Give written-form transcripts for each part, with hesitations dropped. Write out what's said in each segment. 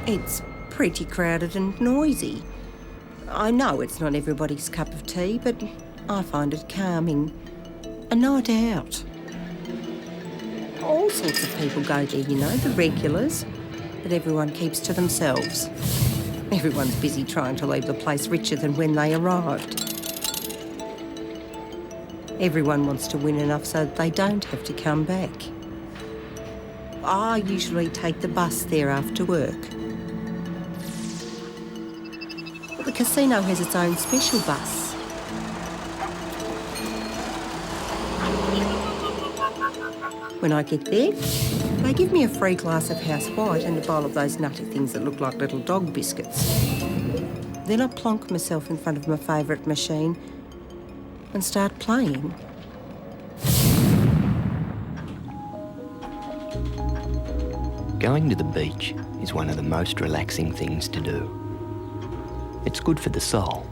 It's pretty crowded and noisy. I know it's not everybody's cup of tea, but I find it calming. A night out. All sorts of people go there, you know, the regulars, but everyone keeps to themselves. Everyone's busy trying to leave the place richer than when they arrived. Everyone wants to win enough so that they don't have to come back. I usually take the bus there after work. The casino has its own special bus. When I get there, they give me a free glass of house white and a bowl of those nutty things that look like little dog biscuits. Then I plonk myself in front of my favourite machine and start playing. Going to the beach is one of the most relaxing things to do. It's good for the soul.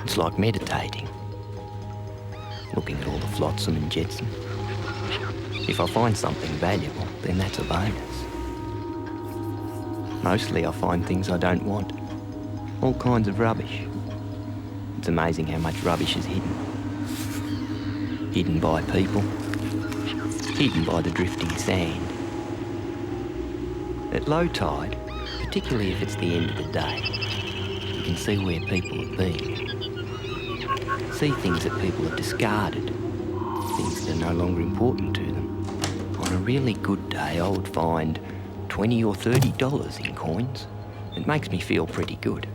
It's like meditating. Looking at all the flotsam and jetsam. If I find something valuable, then that's a bonus. Mostly I find things I don't want. All kinds of rubbish. It's amazing how much rubbish is hidden. Hidden by people. Hidden by the drifting sand. At low tide, particularly if it's the end of the day, you can see where people have been. See things that people have discarded, things that are no longer important to them. On a really good day, I would find $20 or $30 in coins. It makes me feel pretty good.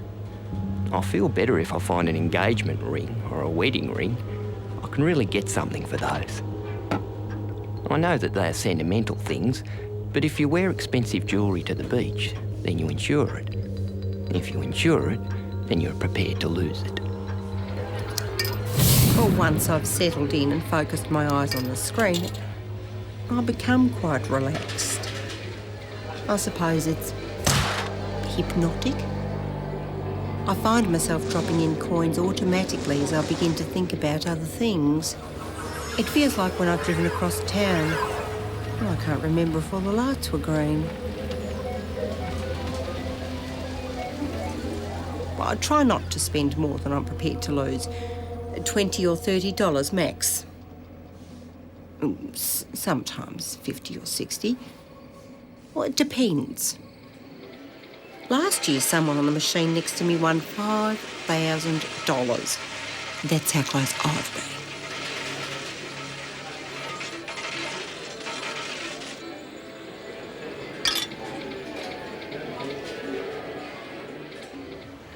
I feel better if I find an engagement ring or a wedding ring. I can really get something for those. I know that they are sentimental things, but if you wear expensive jewellery to the beach, then you insure it. If you insure it, then you're prepared to lose it. Well, once I've settled in and focused my eyes on the screen, I become quite relaxed. I suppose it's hypnotic. I find myself dropping in coins automatically as I begin to think about other things. It feels like when I've driven across town. Well, I can't remember if all the lights were green. I try not to spend more than I'm prepared to lose. $20 or $30 max. Sometimes 50 or 60. Well, it depends. Last year, someone on the machine next to me won $5,000. That's how close I've been.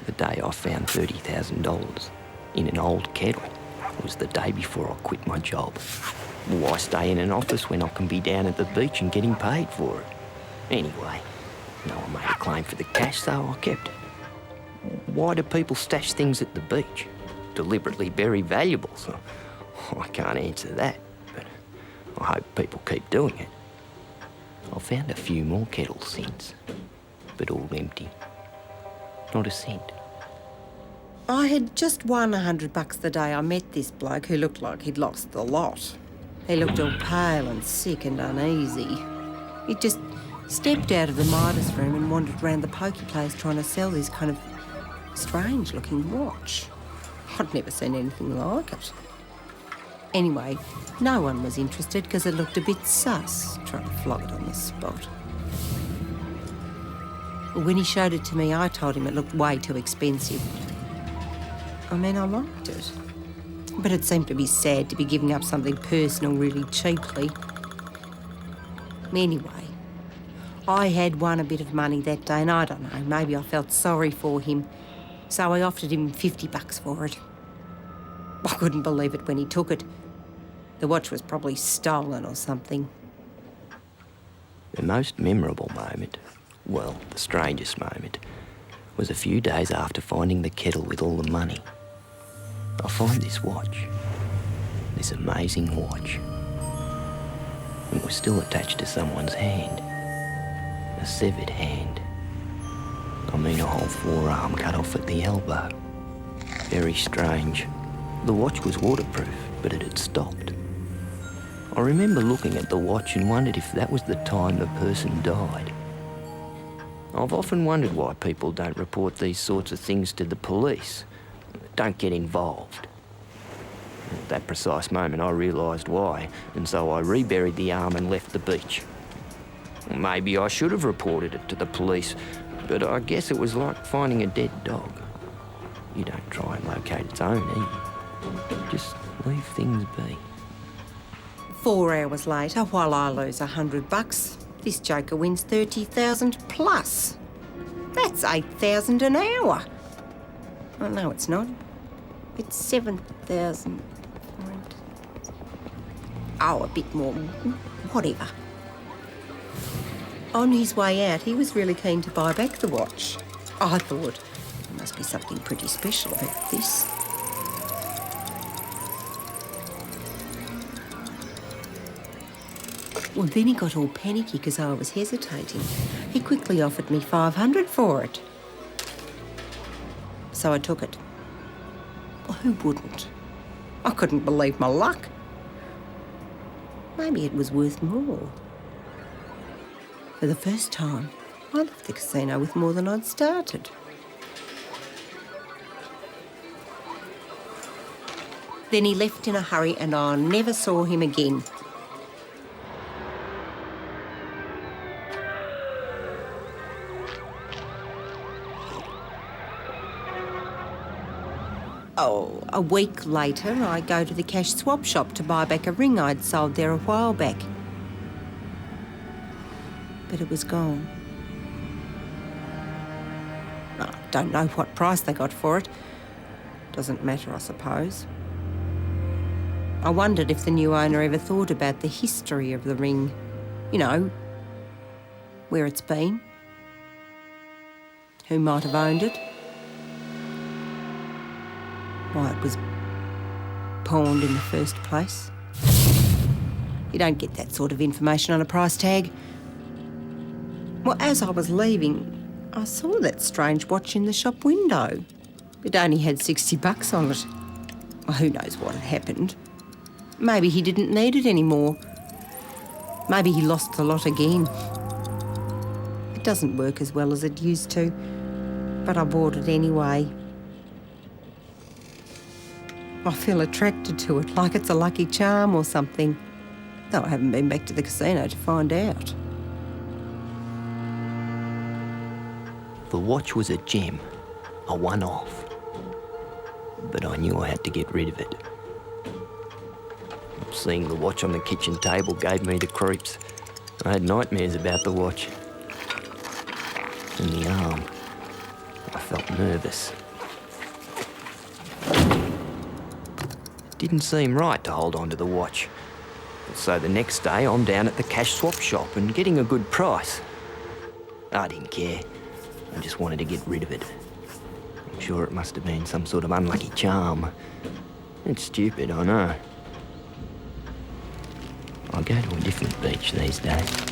The day I found $30,000 in an old kettle was the day before I quit my job. Why stay in an office when I can be down at the beach and getting paid for it? Anyway, no one made a claim for the cash, so I kept it. Why do people stash things at the beach? Deliberately bury valuables? I can't answer that, but I hope people keep doing it. I've found a few more kettles since, but all empty. Not a cent. I had just won $100 the day I met this bloke who looked like he'd lost the lot. He looked all pale and sick and uneasy. He just stepped out of the Midas room and wandered around the pokey place trying to sell this kind of strange-looking watch. I'd never seen anything like it. Anyway, no one was interested because it looked a bit sus, trying to flog it on the spot. When he showed it to me, I told him it looked way too expensive. I mean, I liked it. But it seemed to be sad to be giving up something personal really cheaply. Anyway, I had won a bit of money that day, and I don't know, maybe I felt sorry for him. So I offered him $50 for it. I couldn't believe it when he took it. The watch was probably stolen or something. The most memorable moment, well, the strangest moment, was a few days after finding the kettle with all the money. I find this watch, this amazing watch. It was still attached to someone's hand, a severed hand. I mean a whole forearm cut off at the elbow. Very strange. The watch was waterproof, but it had stopped. I remember looking at the watch and wondered if that was the time the person died. I've often wondered why people don't report these sorts of things to the police. Don't get involved. At that precise moment I realised why, and so I reburied the arm and left the beach. Maybe I should have reported it to the police, but I guess it was like finding a dead dog. You don't try and locate its owner, you just leave things be. 4 hours later, while I lose $100, this joker wins 30,000 plus. That's 8,000 an hour. Oh, no, it's not. It's 7,000. Oh, a bit more. Whatever. On his way out, he was really keen to buy back the watch. I thought there must be something pretty special about this. Well, then he got all panicky because I was hesitating. He quickly offered me $500 for it. So I took it. Well, who wouldn't? I couldn't believe my luck. Maybe it was worth more. For the first time, I left the casino with more than I'd started. Then he left in a hurry and I never saw him again. Oh, a week later, I go to the cash swap shop to buy back a ring I'd sold there a while back. But it was gone. I don't know what price they got for it. Doesn't matter, I suppose. I wondered if the new owner ever thought about the history of the ring. You know, where it's been. Who might have owned it. Why it was pawned in the first place. You don't get that sort of information on a price tag. Well, as I was leaving, I saw that strange watch in the shop window. It only had $60 on it. Well, who knows what had happened. Maybe he didn't need it anymore. Maybe he lost the lot again. It doesn't work as well as it used to, but I bought it anyway. I feel attracted to it, like it's a lucky charm or something. Though I haven't been back to the casino to find out. The watch was a gem, a one-off. But I knew I had to get rid of it. Seeing the watch on the kitchen table gave me the creeps. I had nightmares about the watch. And the arm. I felt nervous. It didn't seem right to hold on to the watch. So the next day I'm down at the cash swap shop and getting a good price. I didn't care. I just wanted to get rid of it. I'm sure it must have been some sort of unlucky charm. It's stupid, I know. I go to a different beach these days.